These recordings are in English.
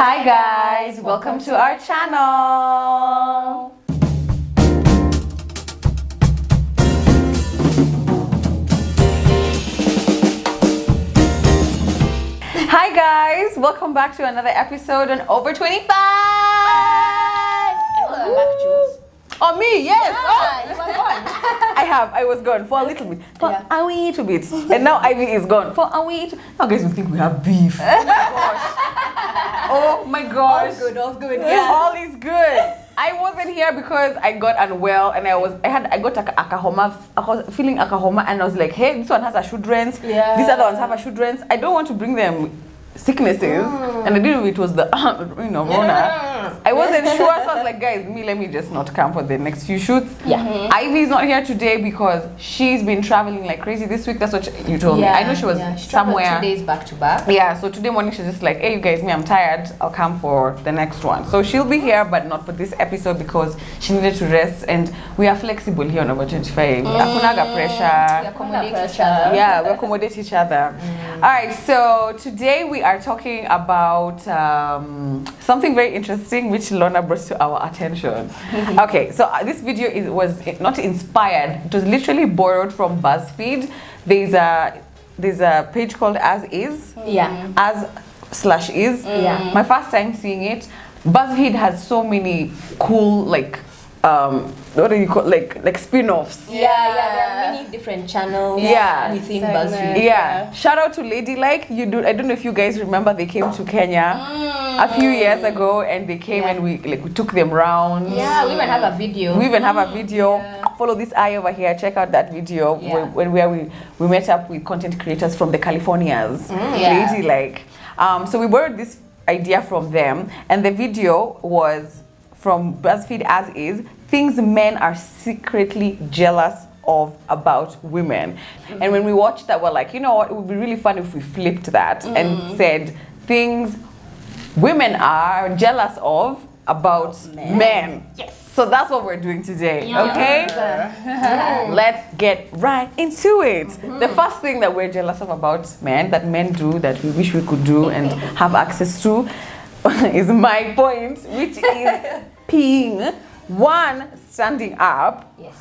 Hi guys, welcome to our channel. Hi guys, welcome back to another episode on Over 25. Welcome back, Jules. Oh, me, yes. Yeah, you were gone. I was gone for a little bit, for a wee little bit, and now Ivy is gone for a wee. Now guys will think we have beef. Oh my gosh. All's good. All is good. I wasn't here because I got unwell and I got akahoma. I was feeling akahoma and I was like, hey, this one has a children's. Yeah. These other ones have a children's. I don't want to bring them sicknesses, and I didn't know it was the Rona. I wasn't sure, so I was like, guys, let me just not come for the next few shoots. Yeah. Ivy is not here today because she's been traveling like crazy this week. That's what you told me. I know she was somewhere. 2 days back to back. Yeah, so today morning she's just like, hey you guys, I'm tired, I'll come for the next one. So she'll be here but not for this episode because she needed to rest, and we are flexible here on Over 25. Akunaga pressure. We accommodate each other. Yeah, we accommodate each other. Alright, so today we are talking about something very interesting which Lorna brought to our attention. Okay, so this video was not inspired, it was literally borrowed from Buzzfeed. There's a page called As Is. Yeah. As/is. Yeah. My first time seeing it. Buzzfeed has so many cool what do you call like spin-offs. Yeah, there are many different channels within BuzzFeed. Yeah. Shout out to Ladylike. I don't know if you guys remember, they came to Kenya a few years ago, and they came and we took them round. Yeah, we even have a video. Yeah. Follow this eye over here. Check out that video where we met up with content creators from the Californias. Ladylike. So we borrowed this idea from them, and the video was from BuzzFeed As Is, things men are secretly jealous of about women. And when we watched that, we're like, you know what, it would be really fun if we flipped that and said things women are jealous of about men. Yes. So that's what we're doing today, okay? Let's get right into it. The first thing that we're jealous of about men, that men do, that we wish we could do and have access to, is my point, which is peeing. One, standing up. Yes.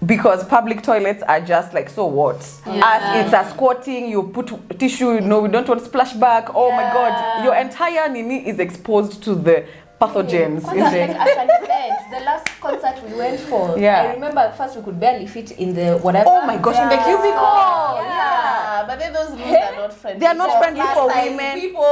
Because public toilets are just like, so what? As it's a squatting, you put tissue, we don't want splashback. Oh my God, your entire nini is exposed to the pathogens. At an event, the last concert we went for, I remember at first we could barely fit in the whatever. Oh my gosh, in the cubicle. Yeah, but then those rules are not friendly. They are not friendly for women. People.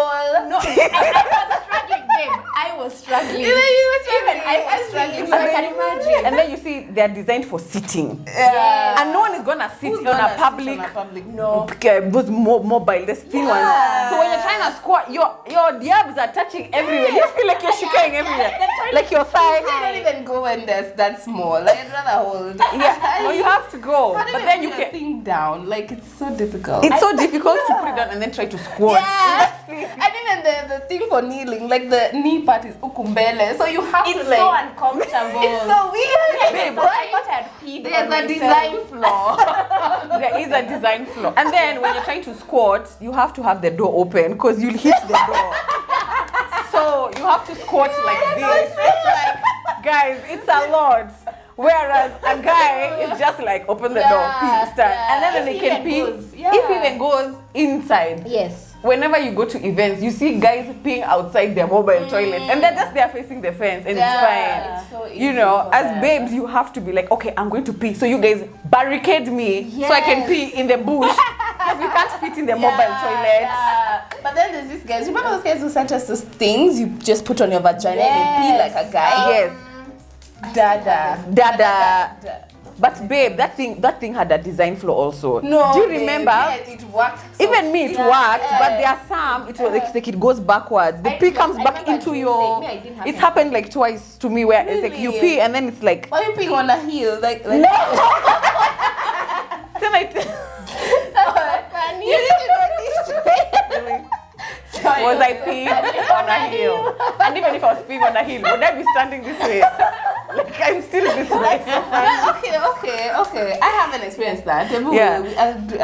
No, I was struggling, babe. I was struggling. Even you were struggling. I was struggling, so I can imagine. And then you see, they're designed for sitting. Yeah. And no one is gonna sit on a public. No. Those mobile, the thin ones. So when you're trying to squat, your diabs are touching everywhere. You feel like you're shaking everywhere, like your thigh. I don't even go when there's that small. Like, I'd rather hold. Yeah, no, you have to go, but then you can thing down. Like, it's so difficult. It's so difficult to put it down and then try to squat. Yeah. And even the thing for kneeling, like the knee part is ukumbele, so you have to like. It's so uncomfortable. It's so weird. Babe, I thought I had peed. There's a design flaw. There is a design flaw. And then when you're trying to squat, you have to have the door open because you'll hit the door. So you have to squat like this. Like, guys, it's a lot. Whereas a guy is just like open the door, pee, stand, and then they can pee. If he even goes inside. Yes. Whenever you go to events, you see guys peeing outside their mobile toilets, and they're just there facing the fence, and it's fine. It's so easy you know, for as them. babes, you have to be like, okay, I'm going to pee, so you guys barricade me so I can pee in the bush because we can't fit in the mobile toilet. Yeah. But then there's these guys. Remember those guys who sent us those things you just put on your vagina and you pee like a guy? Yes. Dada. But babe, that thing had a design flaw also. No. Do you remember? Yes, it worked. Even me, it worked, but there are some, it was like it goes backwards. The pee comes back into your. It's happened like twice to me where it's like you pee and then it's like. Why are you peeing on a heel? Like No. Then you need to go this way. was I peeing on a heel? And even if I was peeing on a heel, would I be standing this way? Like I'm still this way. Okay. I haven't experienced that. Yeah.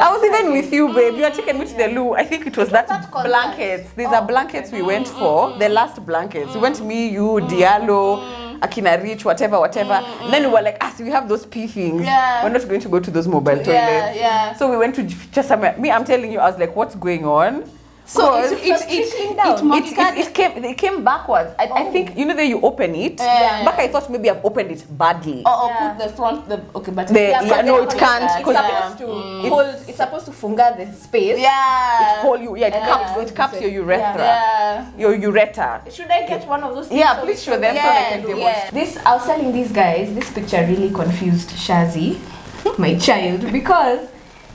I was even with you, babe. You had taken me to the loo. I think it was that blankets. These are blankets we went for. The last blankets. We went, me, you, Diallo, Akina Rich, whatever. And then we were like, so we have those pee things. We're not going to go to those mobile toilets. Yeah. So we went to just somewhere. Me, I'm telling you, I was like, what's going on? So it came backwards. I think, you know, that you open it. Back I thought maybe I've opened it badly. Put the front, but no, it can't. It's supposed to funga the space. It hold you. It caps your urethra. Yeah. Your ureter. Should I get one of those? Yeah, please show them so they can demonstrate. I was telling these guys, this picture really confused Shazi, my child, because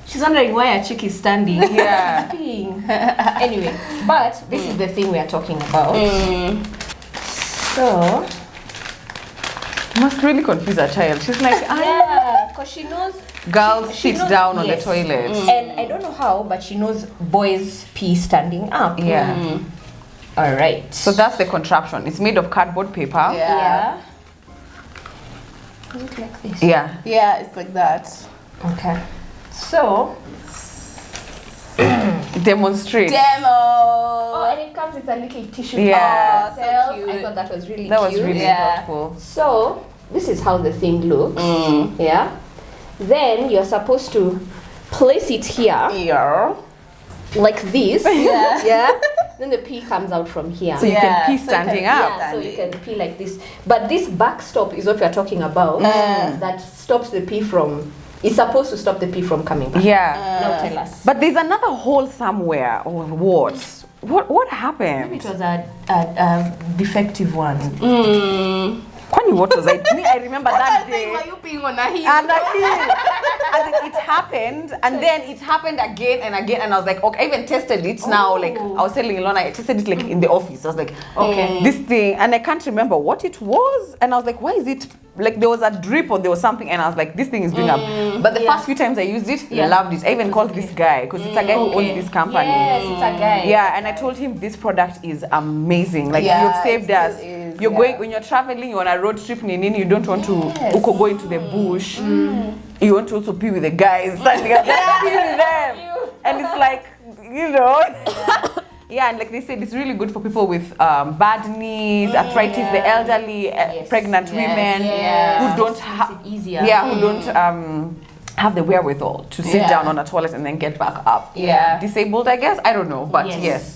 she's wondering why a chick is standing. Yeah. Anyway, but this is the thing we are talking about. So, you must really confuse a child. She's like, because she knows girls sit down on the toilet. And I don't know how, but she knows boys pee standing up. Yeah. All right. So that's the contraption. It's made of cardboard paper. Yeah. Is it like this? Yeah. Yeah, it's like that. Okay. So, demonstrate. Demo. Oh, and it comes with a little tissue. Yeah. So cute. I thought that was really That cute. was really thoughtful. So, this is how the thing looks. Yeah. Then you're supposed to place it here. Yeah. Like this. Yeah. Yeah. Then the pee comes out from here. So you can pee standing up. Yeah, so you can pee like this. But this backstop is what we're talking about. That stops the pee from. It's supposed to stop the pee from coming back. Yeah. Now tell us. But there's another hole somewhere. Or what? What happened? Maybe it was a defective one. Kwani, what was I remember that day. Why you peeing on a heel? And it happened, and then it happened again and again, and I was like, okay, I even tested it now. Like I was telling Ilona, I tested it like in the office. I was like, okay, this thing, and I can't remember what it was, and I was like, why is it like there was a drip or there was something, and I was like, this thing is doing up. But the first few times I used it, I loved it. I even called this guy because it's a guy who owns this company. Yes, it's a guy. Yeah, and I told him this product is amazing. Like you've saved us. You're going when you're traveling, you're on a road trip, you don't want to go into the bush. You want to also pee with the guys, standing up, just pee with them. And it's like, you know. Yeah, and like they said, it's really good for people with bad knees, arthritis, the elderly, pregnant women who don't have who don't have the wherewithal to sit down on a toilet and then get back up. Disabled, I guess. I don't know, but yes.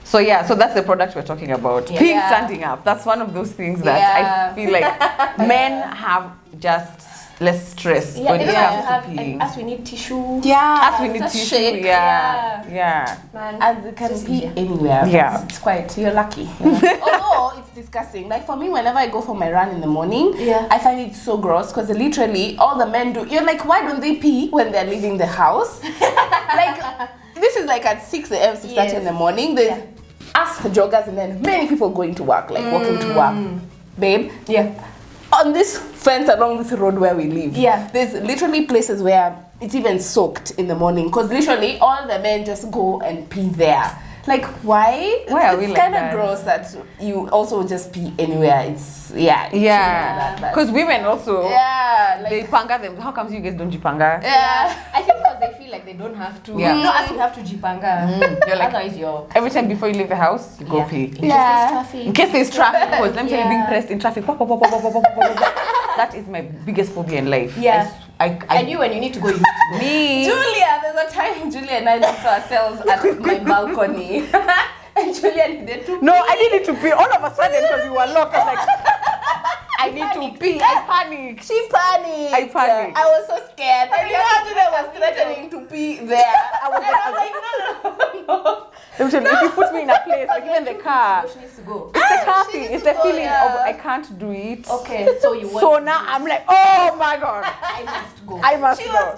So so that's the product we're talking about. Peeing standing up. That's one of those things that I feel like men have just less stress when it comes to peeing. As we need tissue. As we need tissue. Shake. Man, and you can pee anywhere. Yeah. It's quite, you're lucky. Although it's disgusting. Like for me, whenever I go for my run in the morning, I find it so gross because literally all the men do. You're like, why don't they pee when they're leaving the house? Like, this is like at 6 a.m., 6:30 in the morning. There's us joggers and then many people going to work, like walking to work. Babe, on this fence along this road where we live, there's literally places where it's even soaked in the morning because literally all the men just go and pee there. Like, why? Why are we it's like kind that? of gross that you also just pee anywhere. It's because women also like, they panga them. How comes you guys don't jipanga? I think because they feel like they don't have to. Not as we have to jipanga. You're like, otherwise every time before you leave the house, you go pee. In case there's traffic, because let me tell you, being pressed in traffic. That is my biggest phobia in life. I knew when you need to go, you need to go. Me. Julia, there's a time Julia and I looked ourselves at my balcony. And Julia needed to pee. No, I needed to pee. All of a sudden, because we were locked, I was like, I need to pee. I panicked. She panicked. I panicked. I was so scared. And you know, Julia was threatening to pee there. I was like, no. If you put me in a place, like even the car, She needs to go. it's the car thing. It's the feeling of I can't do it. Okay, so you want So now I'm like, oh my god, I must go. I must She go.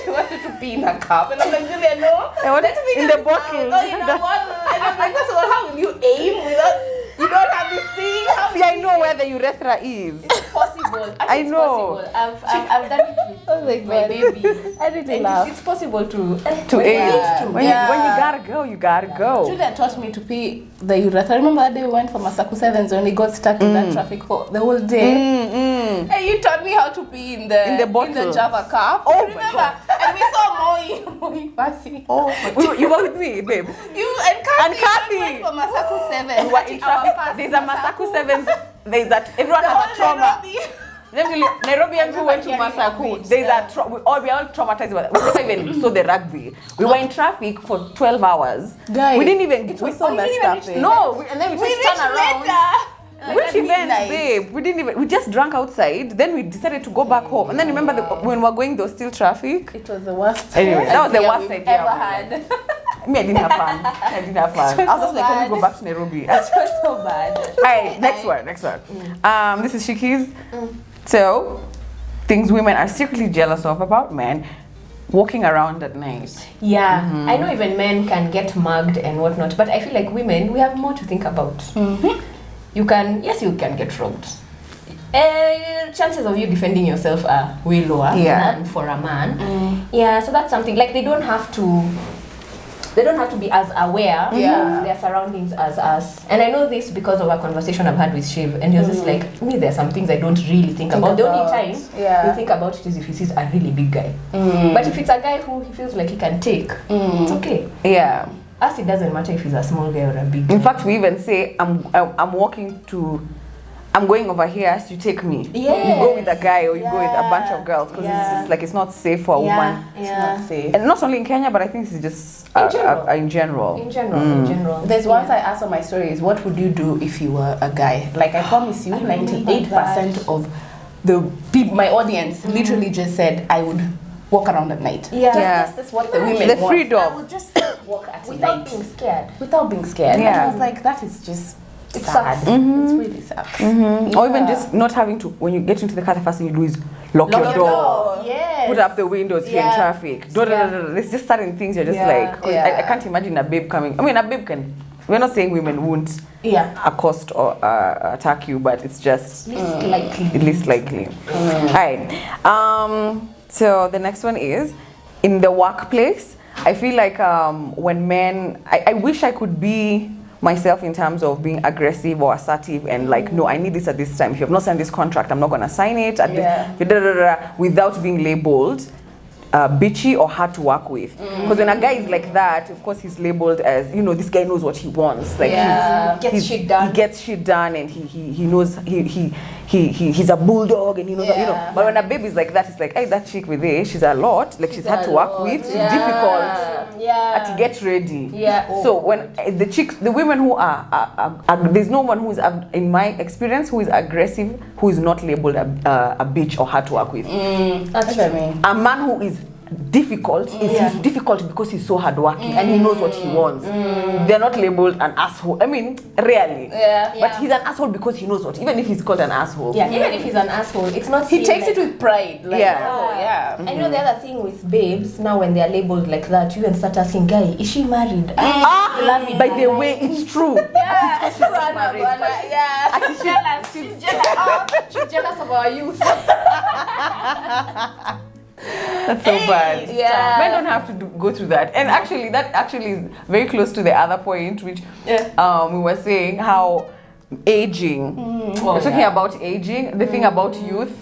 she wanted to pee in her cup. And I'm like, Julia, no. I want in the bottle. Oh, in a bottle. And I'm like, so how will you aim without, you don't have this thing? See, I know. know where the urethra is. It's possible. I know. It's possible. I've done it with my baby. I really laugh. It's possible to age. Yeah. When you gotta go, you gotta go. Julia taught me to pee the urethra. Remember that day we went for Masaku 7s when we got stuck in that traffic for the whole day? And you taught me how to pee in the Java cup. Oh, remember? And we saw Moi passing. Oh, you were with me, babe. You and Kathy went for Masaku 7. We were in traffic. There's a Masaku 7. There's that. Everyone has a trauma. Nairobians who went to Masaku, there's a we are all traumatized about that. We never even saw the rugby. We were in traffic for 12 hours. Guys, we didn't even. It was so messed up. No, and then we just turned around. Which event, babe? We didn't even. We just drank outside. Then we decided to go back home. And then remember when we were going, there was still traffic. It was the worst. Anyway, that was the worst we've ever had. Me, I didn't have fun. I was just like, let me go back to Nairobi. It was so bad. Alright, next one. This is Shiki's. So, things women are secretly jealous of about men walking around at night. Yeah, I know even men can get mugged and whatnot, but I feel like women, we have more to think about. You can get robbed. Chances of you defending yourself are way lower than for a man. Yeah, so that's something, like they don't have to be as aware of their surroundings as us. And I know this because of a conversation I've had with Shiv, and he was just like, me, there are some things I don't really think about. The only time you think about it is if he sees a really big guy. But if it's a guy who he feels like he can take, it's okay. Yeah. Us, it doesn't matter if he's a small guy or a big guy. In fact, we even say, I'm going over here, so you take me. Yeah. You go with a guy or you go with a bunch of girls, because it's just like, it's not safe for a woman. It's not safe. And not only in Kenya, but I think it's just in general. In general. There's once I asked on my stories, what would you do if you were a guy? Like, I promise you, 98% of my audience literally just said I would walk around at night. That's what the women the want. freedom. I would just walk at Without night. being scared. Without being scared. Yeah. And I was like, that is just It sad. sucks. It's really sucks. Or even just not having to, when you get into the car, the first thing you do is lock your door. Yes. Put up the windows here in traffic. There's just certain things you're just like, 'cause I can't imagine a babe coming. I mean, a babe can, we're not saying women won't accost or attack you, but it's just least likely. Alright. So the next one is, in the workplace, I feel like when men, I wish I could be myself in terms of being aggressive or assertive and like, no, I need this at this time. If you have not signed this contract, I'm not going to sign it at this, without being labeled bitchy or hard to work with. Because when a guy is like that, of course he's labeled as, you know, this guy knows what he wants. Like he gets shit done and he knows he's a bulldog and he knows you know. But when a baby is like that, it's like, hey, that chick with this, she's a lot. Like she's hard to work with. She's difficult. To get ready. So when the women who are there's no one who is in my experience who is aggressive, who is not labeled a bitch or hard to work with. That's what I mean. A man who is difficult he's difficult because he's so hardworking and he knows what he wants. They're not labeled an asshole. I mean, rarely. But he's an asshole because he knows what. Even if he's called an asshole. Even if he's an asshole, it's not. He takes it with pride. Like, I know the other thing with babes now when they're labeled like that, you even start asking, guy, is she married? By the way, it's true. She's jealous of our youth. That's so bad. Men don't have to go through that. And actually, that actually is very close to the other point, which we were saying how aging. We're talking about aging. The thing about youth.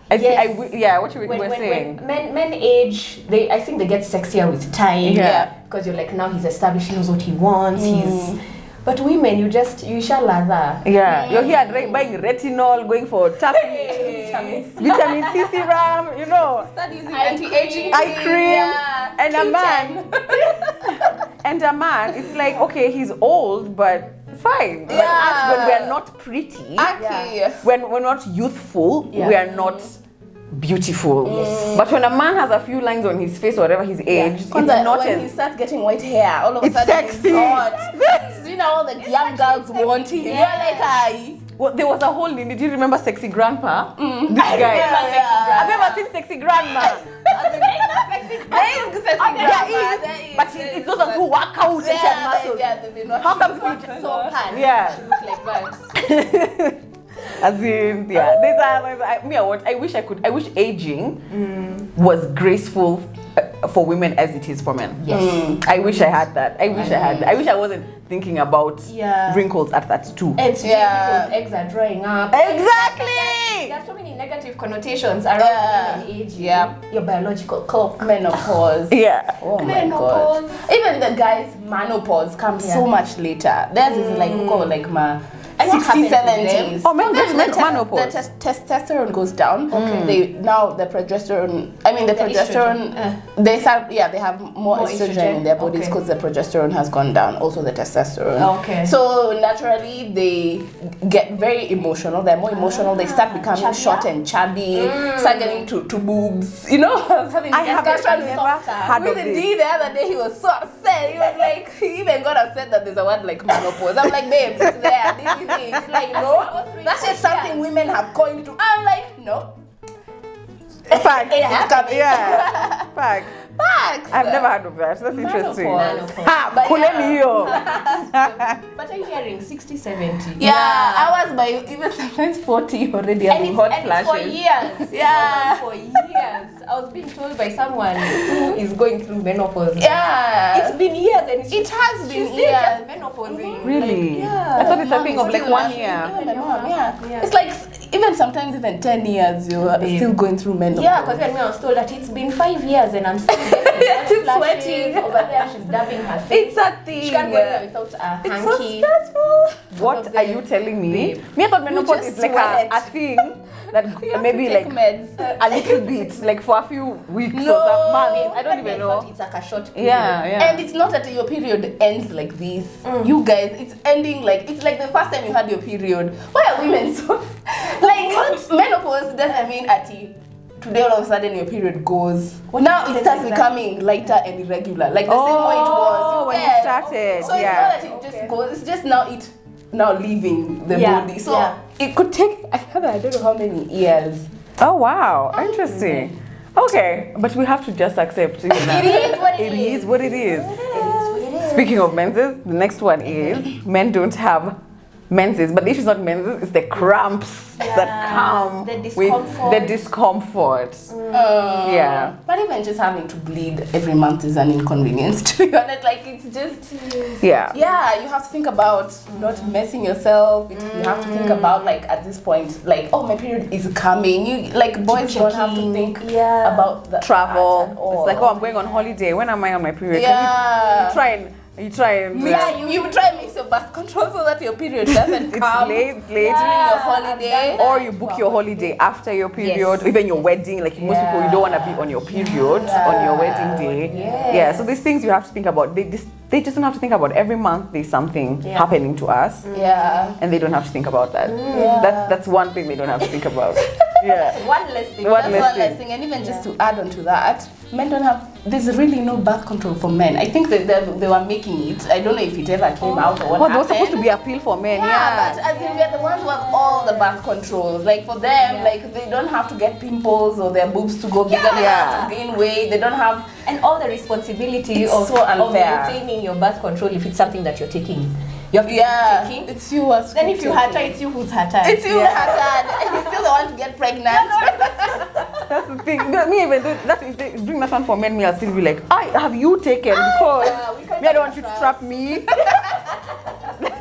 What you were saying. When men age, I think they get sexier with time. Because you're like, now he's established, he knows what he wants. But women, you shall lather. You're here buying retinol, going for vitamin C serum, you know. Start using anti-aging eye cream. And a man, it's like, okay, he's old, but fine. But us, when we're not pretty, when we're not youthful, we are not beautiful. But when a man has a few lines on his face or whatever his age, it's not when he starts getting white hair, all of a sudden sexy. You know, all the young girls want him. You're like, well, there was a whole thing. Did you remember Sexy Grandpa? This guy. I've never seen Sexy Grandma. But it's those ones who work out and have muscles. How come you so pan? Yeah. She looks like that. As in, yeah. I wish aging was graceful for women as it is for men. Yes. I wish I had that. I wish I wasn't thinking about wrinkles at that too. And people's eggs are drying up. Exactly. There are so many negative connotations around women aging. Yeah. Your biological clock. Menopause. Yeah. Oh Menopause. my god. Even the guys' menopause comes so much later. Theirs is like my 60s, 70s. Oh, men get menopause. The testosterone goes down. Okay. The progesterone. They have more estrogen in their bodies because the progesterone has gone down. Also the testosterone. Okay. So naturally they get very emotional. They're more emotional. They start becoming short and chubby. Start getting to boobs. You know, I was having a discussion with the D the other day. He was so upset. He was like, he even got upset that there's a word like menopause. I'm like, babe, it's there. He's like, no, that's just something women have coined to. I'm like, no. Facts. It happens. Yeah. Facts. I've never heard of that. That's interesting. But I'm hearing 60, 70. Yeah, I was by even sometimes 40 already having hot flashes. For years. Yeah. For years. I was being told by someone who is going through menopause. Yeah. It's been years and it has been she's years. Just menopause. Really? Like, I thought it's a thing of like 1 year. It's like even sometimes even 10 years you are still going through menopause. Yeah, because when I was told that it's been 5 years and I'm still getting sweating over there. She's dabbing her face. It's a thing. She can't go anywhere without a hanky. It's so stressful. What are you telling me? Me, I thought menopause is like a thing that maybe like meds. a little bit, like for a few weeks or some months. I don't even know. It's like a short period. Yeah. And it's not that your period ends like this. You guys, it's ending like it's like the first time you had your period. Why are women so like menopause doesn't mean today all of a sudden your period goes. Now it starts becoming lighter and irregular, like the same way it was when it started. So it's not that it just goes. It's just now leaving the body. So it could take I don't know how many years. Oh wow, interesting. Okay, but we have to just accept it. It is what it is. Speaking of menses, the next one is men don't have menses, but the issue is not menses, it's the cramps that come with the discomfort. But even just having to bleed every month is an inconvenience, to be honest. Like it's just you have to think about not messing yourself. You have to think about like at this point, like, oh, my period is coming. You like boys don't have to think about the travel. It's like, oh, I'm going on holiday. When am I on my period? Can you try and you try and mix your birth control so that your period doesn't come. It's late during your holiday, or you book your holiday after your period, even your wedding. Like most people, you don't want to be on your period on your wedding day. So these things you have to think about. They just don't have to think about. Every month there's something happening to us, and they don't have to think about that. That's one thing they don't have to think about. One less thing. One less thing. And even just to add on to that, men don't have. There's really no birth control for men. I think that they were making it. I don't know if it ever came out or what happened. It was supposed to be a pill for men. But as in we are the ones who have all the birth controls. Like for them, like they don't have to get pimples or their boobs to go bigger. They don't have to gain weight. They don't have and all the responsibility of maintaining your birth control if it's something that you're taking. You have to taking. It's you who's then if you had it's you who's had It's you who had and you're still the one to get pregnant. That's the thing. Me even if they bring that one for men, I'll still be like, have you taken? Because I don't want you to trap me.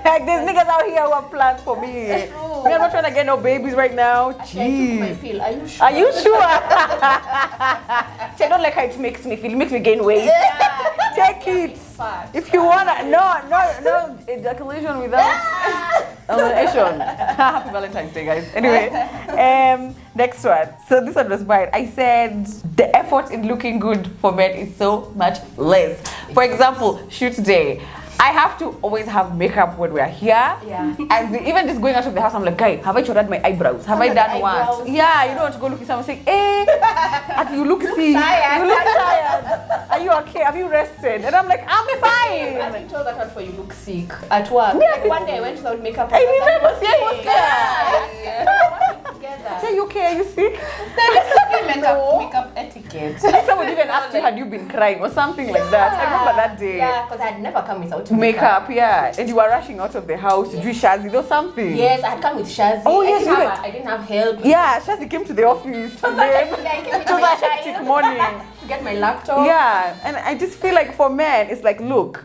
Like there's niggas out here who have plans for me. I'm not trying to get no babies right now. Jeez. Are you sure? I don't like how it makes me feel. It makes me gain weight. Take it. If you wanna, no ejaculation without elimination. Happy Valentine's Day, guys. Anyway, next one. So this one was mine. I said the effort in looking good for men is so much less. For example, shoot day. I have to always have makeup when we're here. And even just going out of the house, I'm like, guy, have I chored my eyebrows? Have I done what? Yeah, you don't want to go look at someone saying, you look sick. You look tired. Are you okay? Have you rested? And I'm like, I'm fine. I've been told that before you look sick at work. Like one day I went without makeup. I remember, Say, you okay? Are you sick? Makeup etiquette. it. Someone even asked you, had you been crying or something like that. I remember that day. Yeah, because I had never come without makeup. Yeah, and you were rushing out of the house. Yes. You Shazzy or something. Yes, I had come with Shazzy. Oh yes, I didn't have help. Yeah, Shazzy came to the office. It was a hectic morning. To get my laptop. Yeah, and I just feel like for men, it's like, look,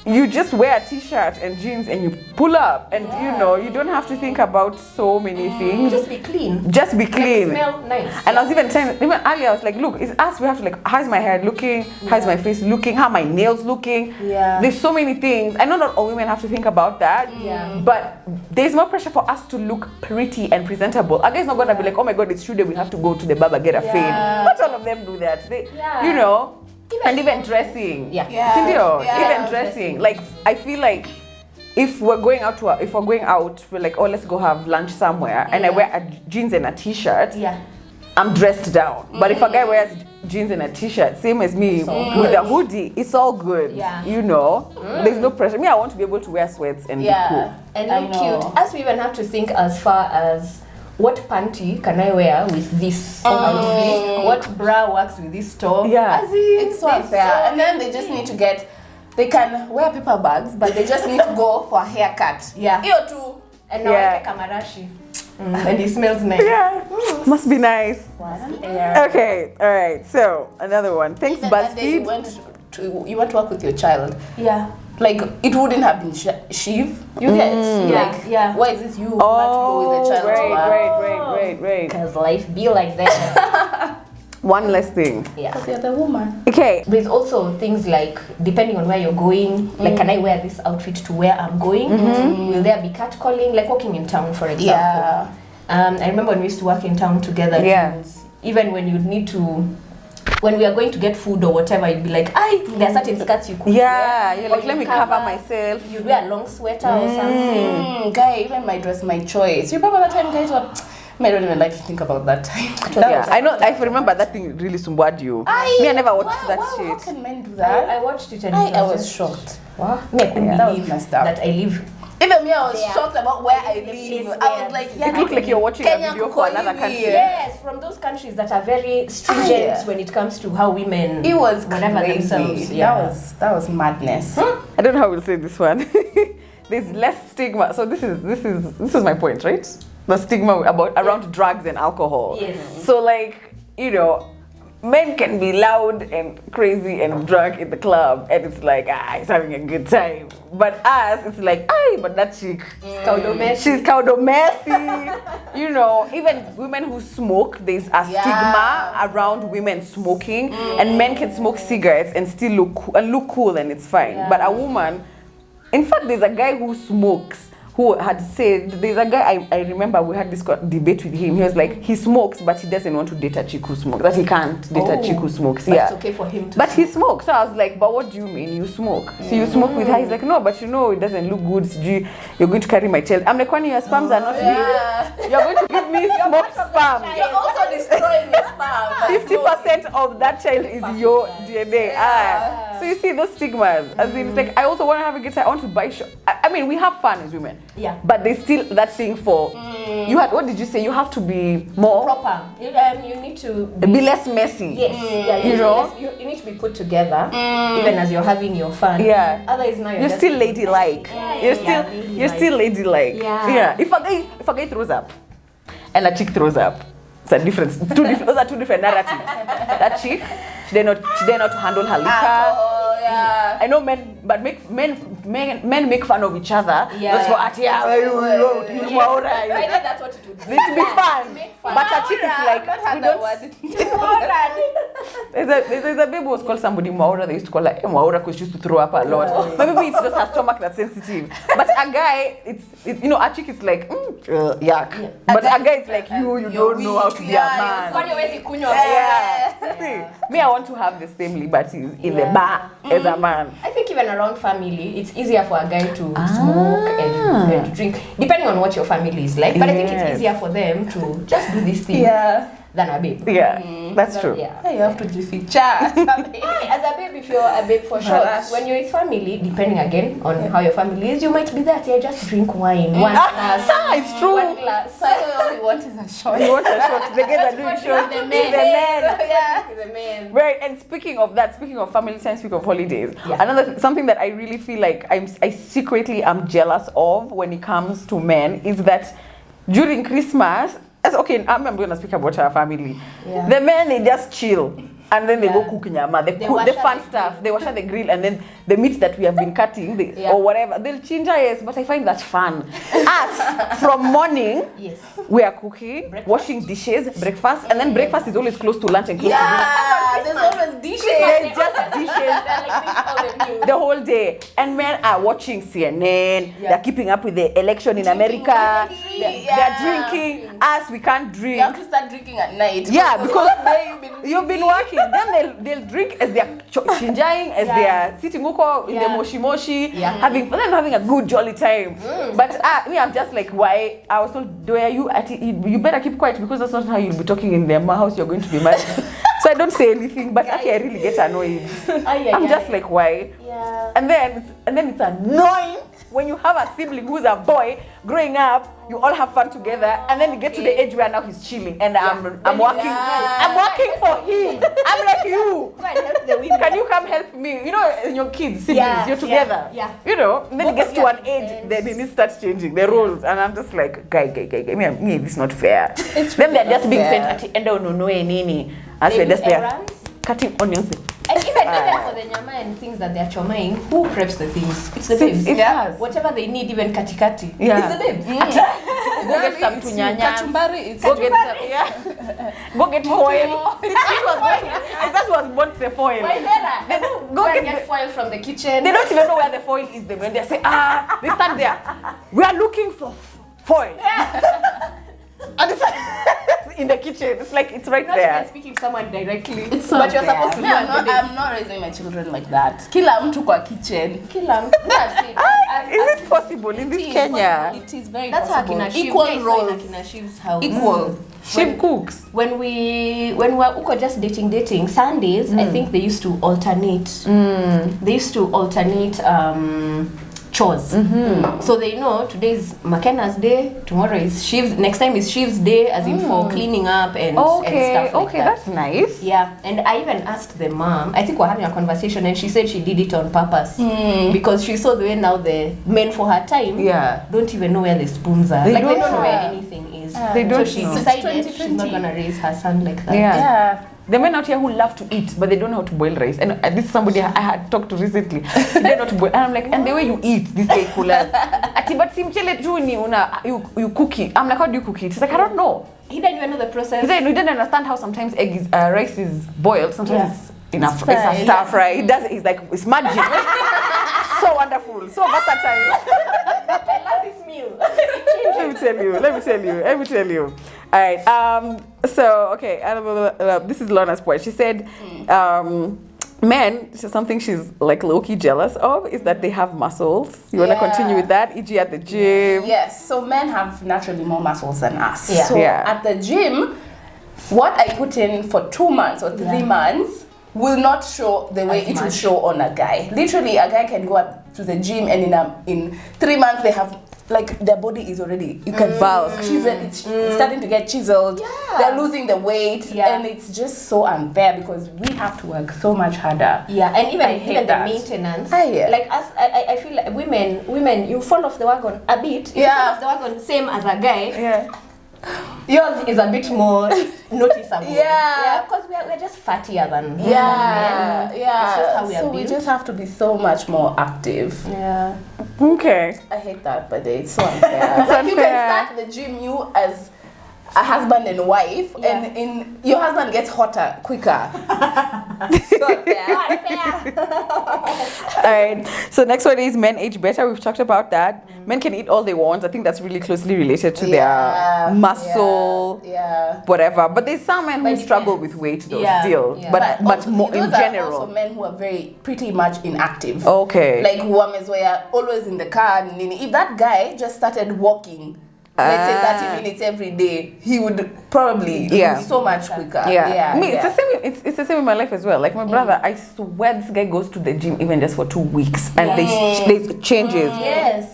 you just wear a t-shirt and jeans and you pull up, and you know, you don't have to think about so many things. Just be clean. Just be clean. Like, smell nice. And I was even telling, even earlier, I was like, look, it's us, we have to like, how's my hair looking? How's my face looking? How are my nails looking? Yeah. There's so many things. I know not all women have to think about that. Yeah. But there's more pressure for us to look pretty and presentable. A guy's not gonna be like, oh my god, it's true that we have to go to the barber, get a fade. Not all of them do that. They, you know. Even dressing, even dressing. Like I feel like if we're going out we're like, oh, let's go have lunch somewhere, and I wear a jeans and a t-shirt. I'm dressed down. But if a guy wears jeans and a t-shirt, same as me with a hoodie, it's all good. You know, there's no pressure. Me, I want to be able to wear sweats and be cool and look cute. As we even have to think as far as, what panty can I wear with this outfit? What bra works with this top? It's so unfair. And then they just need to they can wear paper bags, but they just need to go for a haircut. You too. And now I Kamarashi. And it smells nice. Must be nice. Okay, all right. So another one. Thanks, BuzzFeed. You want to work with your child. Like, it wouldn't have been Shiv. You get? Why is it you who had to go with the child? Right. Because life be like that. One less thing. Because you're the woman. Okay. There's also things like, depending on where you're going, like, can I wear this outfit to where I'm going? Will there be catcalling? Like walking in town, for example. I remember when we used to work in town together. Even when you'd need to... When we are going to get food or whatever, you'd be like, there are certain skirts you could wear. You're like, let me cover myself. You'd wear a long sweater or something. Guy, even my dress, my choice. You remember that time guys were... I don't even like to think about that time. I know. I remember that thing really sumbuad you. I never watched that shit. How can men do that? I watched it and I was shocked. What? Me, I couldn't believe that I live. Even me, I was shocked about where I live. I was like, it looked like you're watching a video for another country. Yes, from those countries that are very stringent when it comes to how women whatever themselves. That was madness. I don't know how we'll say this one. There's less stigma. So this is my point, right? The stigma around drugs and alcohol. Yes. So like, you know, men can be loud and crazy and drunk in the club, and it's like, he's having a good time. But us, it's like, but that chick, she's messy. You know, even women who smoke, there's a stigma around women smoking, and men can smoke cigarettes and still look cool, and it's fine. But a woman, in fact, there's a guy who smokes, who had said, there's a guy, I remember we had this debate with him. He was like, he smokes, but he doesn't want to date a chick who smokes. That he can't date a chick who smokes. But it's okay for him to But he smokes. So I was like, but what do you mean you smoke? So you smoke with her? He's like, no, but you know, it doesn't look good. You're going to carry my child. I'm like, when your sperms are not big, you're going to give me smoked sperm. You're also destroying your sperm. 50% of that child is your DNA. So you see those stigmas. As in, it's like, I also want to have a good time. I want to buy I mean, we have fun as women. But there's still that thing for you had. What did you say? You have to be more proper. You need to be less messy. Yes. You know, you need to be put together, even as you're having your fun. Otherwise, now you're still ladylike. You're still ladylike. If a guy throws up, and a chick throws up, it's a difference. Those are two different narratives. That chick, she dare not handle her liquor. I know men, but men make fun of each other. That's for I know that's what it would be. It would be fun. But a chick is like, there's a babe who was called somebody Maura. They used to call her Maura because she used to throw up a lot. Maybe it's just her stomach that's sensitive. But a guy, it's you know, a chick is like, yuck. But a guy is like, you don't know how to be a man. See, me, I want to have the same liberties in the bar as a man. I think think even around family, it's easier for a guy to smoke and drink, depending on what your family is like. But I think it's easier for them to just do these things than a babe. Yeah, that's true. Yeah, you have to feature. As a babe, if you're a babe for sure, when you're with family, depending again on how your family is, you might be that, just drink wine, one glass. It's true. One glass. So all you want is a shot. You want a shot. The guys are doing shots. The men. Right, and speaking of that, speaking of family time, speaking of holidays, something that I really feel like I secretly am jealous of when it comes to men is that during Christmas, I'm going to speak about our family. Yeah. The men, they just chill. And then they go cook nyama, the fun stuff. They wash the grill, and then the meat that we have been cutting, or whatever, they'll change yes, but I find that fun. Us, from morning, we are cooking, washing dishes, breakfast, and then breakfast is always close to lunch and close to dinner. There's always dishes. There's just dishes the whole day. And men are watching CNN, they're keeping up with the election in America, they're drinking. Us, we can't drink. You have to start drinking at night. Yeah, because you've been working. Then they'll drink as they're chinjaing, as they're sitting in the moshi, having a good jolly time. But I'm just like, why? I was told, you better keep quiet because that's not how you'll be talking in their house. You're going to be married. So I don't say anything, but I really get annoyed. I'm just like, why? Yeah. And then it's annoying when you have a sibling who's a boy growing up. You all have fun together, and then you get to the age where now he's chilling, and I'm working. I'm working for him. I'm like, you. Can you come help me? You know, your kids, siblings, you're together. Yeah. You know, and then it gets to an age, then it starts changing the roles, and I'm just like, guy. Me, this is not fair. Then they're just being sent at the end of no nini. As we're just there cutting onions. And even for the nyama and things that they're chomaing, who preps the things? It's the babes. Whatever they need, even katikati. Yeah. It's the babes. Go get some tunyanya. Kachumbari. Go get foil. That was bought the foil. Go get foil from the kitchen. They don't even know where the foil is. When they say, they stand there. We are looking for foil. And it's in the kitchen. It's like it's right there. Not even speaking to someone directly. It's so but you're supposed to. I'm not raising my children like that. Kila mtu kwa kitchen. Kila mtu. Is it possible in this Kenya? It is very That's possible. That's equal roles. Equal. Shiv cooks. When we were just dating Sundays, I think they used to alternate. They used to alternate chores. So they know today's McKenna's day, tomorrow is Shiv's, next time is Shiv's day, as in for cleaning up and stuff like that. That's nice. Yeah, and I even asked the mom, I think we're having a conversation, and she said she did it on purpose because she saw the way now the men for her time don't even know where the spoons are. They don't know where anything is. They don't. So she decided she's not gonna raise her son like that. Yeah. The men out here who love to eat, but they don't know how to boil rice. And this is somebody I had talked to recently. They don't know to boil. And I'm like, and the way you eat, this day cooler. But simchele tu ni you cook it. I'm like, how do you cook it? He's like, I don't know. He didn't even know the process. He said, we didn't understand how sometimes rice is boiled. Sometimes it's a stir fry. He does it. He's like, it's magic. So wonderful. So versatile. I love this meal. Let me tell you. All right. So, okay. This is Lorna's point. She said, men, something she's like low-key jealous of is that they have muscles. You want to continue with that? E.g. at the gym. Yes. So men have naturally more muscles than us. Yeah. So at the gym, what I put in for 2 months or 3 months will not show the way it will show on a guy. Literally, a guy can go up to the gym and in 3 months they have, like, their body is already, you can bulk. It's starting to get chiseled. Yeah. They're losing the weight. Yeah. And it's just so unfair because we have to work so much harder. Yeah, and even the maintenance. Like us, I feel like women, you fall off the wagon a bit. You fall off the wagon same as a guy. Yeah. Yours is a bit more noticeable. Yeah, because we're just fattier than men. Yeah. It's just how we are built. We just have to be so much more active. Yeah. Okay. I hate that, but it's so unfair. Like you can start the gym, you as a husband and wife, and in your husband gets hotter quicker. Alright, so next one is men age better. We've talked about that. Men can eat all they want. I think that's really closely related to their muscle, whatever. But there's some men who struggle with weight though, still. But more in general. Those are also men who are pretty much inactive. Okay. Like who are always in the car. If that guy just started walking, let's say 30 minutes every day, he would probably be so much quicker. It's the same in my life as well. Like my brother, I swear this guy goes to the gym even just for 2 weeks, and there's changes. Yes.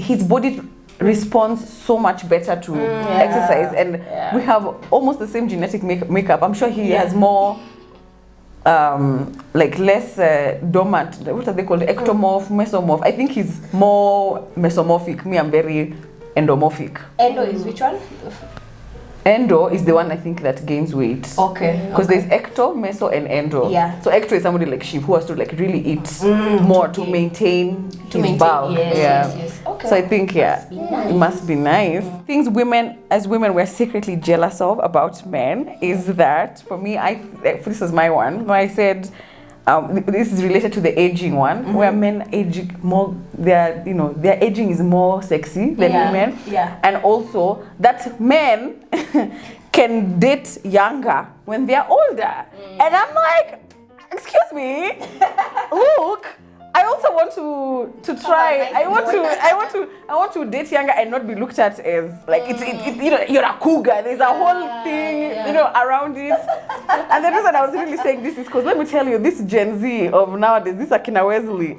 His body responds so much better to exercise, and we have almost the same genetic makeup. I'm sure he has more like less dormant, what are they called, ectomorph, mesomorph. I think he's more mesomorphic. Me, I'm very endomorphic. Endo is which one? Endo is the one I think that gains weight. Okay. Because there's ecto, meso, and endo. Yeah. So ecto is somebody like sheep who has to like really eat more to maintain his bulk. Yes. Okay. So I think it must be nice. Things as women we're secretly jealous of about men is that, for me, this is my one. I said this is related to the aging one, where men aging more, their aging is more sexy than women. Yeah. And also that men can date younger when they're older. And I'm like, excuse me, look, I also want to try. I want to date younger and not be looked at as like you're a cougar. There's a whole thing around it. And the reason I was really saying this is because let me tell you, this Gen Z of nowadays, this Akina Wesley.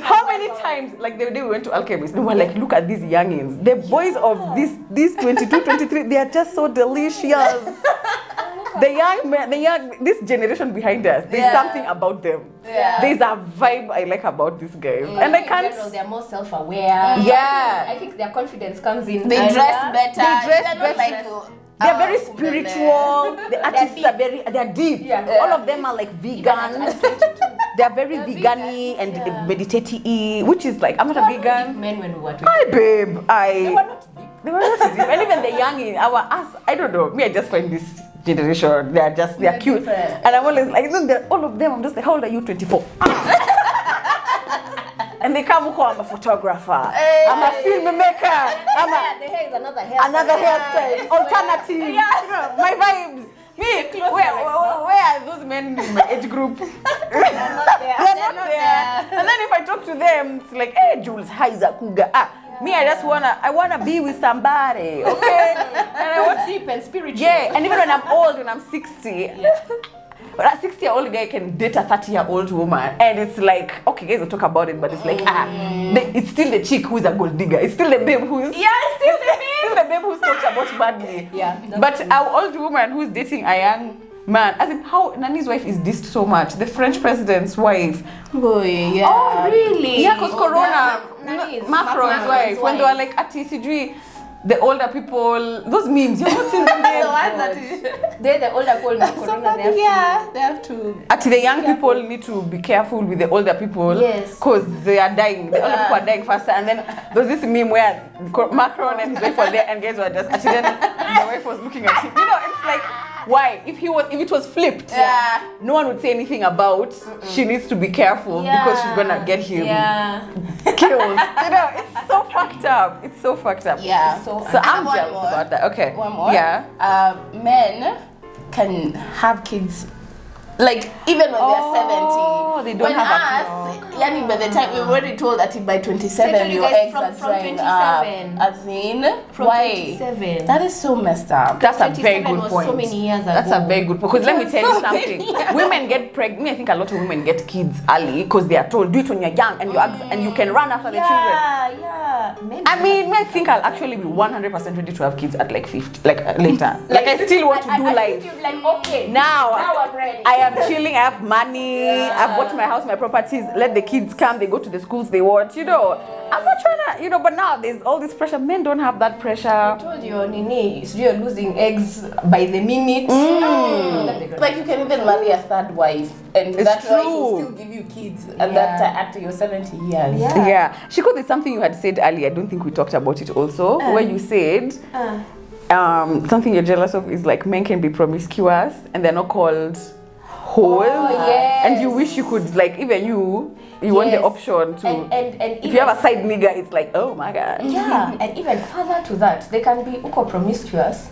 How many times, like the day we went to Alchemist, they were like, look at these youngins. The boys of these 22, 23, they are just so delicious. The young men, this generation behind us, there's something about them. Yeah. There's a vibe I like about these guys. And I can't... General, they're more self-aware. Yeah. I think their confidence comes in. They dress better. They're very spiritual. The artists are they're deep. Yeah. All of them are like vegan. They're very vegan-y and meditative-y, which is like, I'm not a vegan. Men when we were Hi, babe. They were not deep. And even the young, I don't know. Me, I just find this generation, they're cute. Different. And I'm always like, all of them, I'm just like, how old are you? 24. And they come home, I'm a photographer, I'm a filmmaker, the hair is another hairstyle. Alternative. My vibes. Me, where are those men in my age group? They're not there. And then if I talk to them, it's like, hey, Jules, hi, Zakuga. Me, I wanna be with somebody, okay? And I want deep and spiritual. Yeah, and even when I'm old, when I'm 60, but a 60-year-old guy can date a 30-year-old woman, and it's like, okay, guys will talk about it, but it's like, it's still the chick who's a gold digger. It's still the babe who's still the babe who's talked about badly. Yeah. But our old woman who's dating a young man, as in how Nani's wife is dissed so much. The French president's wife. Oh, yeah. Oh, really? Yeah, because Corona, Macron's wife, when they were like at TCG, the older people, those memes, you're not seeing them there. They're the older people now, Corona. They have to. Actually, the young people need to be careful with the older people. Yes. Because they are dying. The older people are dying faster. And then there's this meme where Macron and his wife were there and guys were just, actually then the wife was looking at him. It's like, why? If it was flipped, no one would say anything about she needs to be careful because she's gonna get him killed. It's so fucked up. It's so fucked up. Yeah. So I'm jealous about that. Okay. One more. Yeah. Men can have kids. Like, even when they're 70. They don't have Yani, by the time we were already told that by 27 your eggs are drying up. As in, why? 27. That is so messed up. That's a very good point. So many years ago. That's a very good point. Because let me tell you something. Women get pregnant. I think a lot of women get kids early because they are told, do it when you're young and you can run after the children. I think I'll actually be 100% ready to have kids at like 50, like later. Like I still want to do life. Like, okay, now I'm ready. I I'm chilling, I have money, I've bought my house, my properties, let the kids come, they go to the schools they want, I'm not trying to, but now there's all this pressure. Men don't have that pressure. I told you, Nini, you're losing eggs by the minute. Like you can even marry a third wife, and that wife will still give you kids, and that after your 70 years. Yeah. Shiko, there's something you had said earlier. I don't think we talked about it also, where you said something you're jealous of is like men can be promiscuous and they're not called whores. And you wish you could, like, even you want the option to, and if you have a side nigga, it's like, oh my god. Yeah, and even further to that, they can be promiscuous.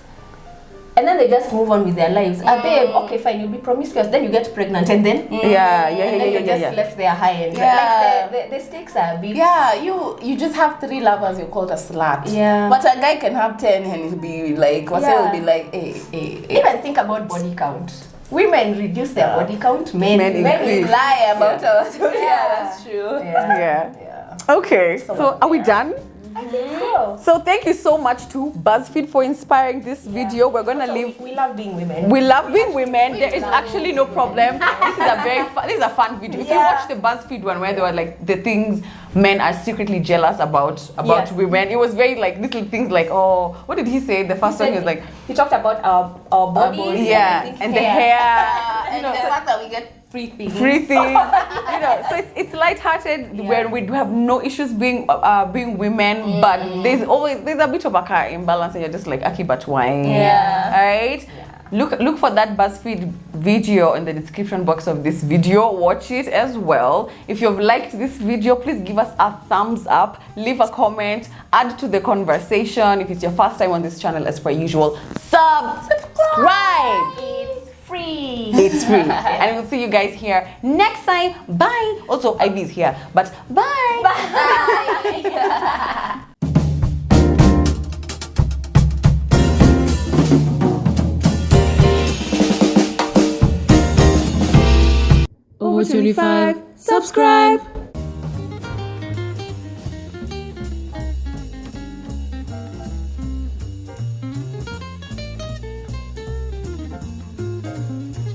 And then they just move on with their lives. Babe, okay, fine, you'll be promiscuous. Then you get pregnant, and then You're just left there high end. Like the stakes are big. Yeah, you just have 3 lovers. You're called a slut. Yeah. But a guy can have 10, and he'll be like, will be like, Even think about body count. Women reduce their body count. Men lie about us. That's true. Yeah. Okay, so are we done? I think so. So thank you so much to Buzzfeed for inspiring this video. We're gonna leave. We love being women. We love being women. There is actually no problem. This is a fun video. If you watch the Buzzfeed one where they were like the things men are secretly jealous about women, it was very like little things like, oh, what did he say? The first one he was like, he talked about our bodies, and the hair, and the fact that we get free things. So it's lighthearted when we have no issues being women, but there's a bit of a car imbalance, and you're just like, Aki, but why? All right. Look for that Buzzfeed video in the description box of this video. Watch it as well. If you've liked this video, please give us a thumbs up, leave a comment, add to the conversation. If it's your first time on this channel, as per usual, subscribe. It's free. And we'll see you guys here next time. Bye. Also, Ivy is here, but bye. Over 25, subscribe.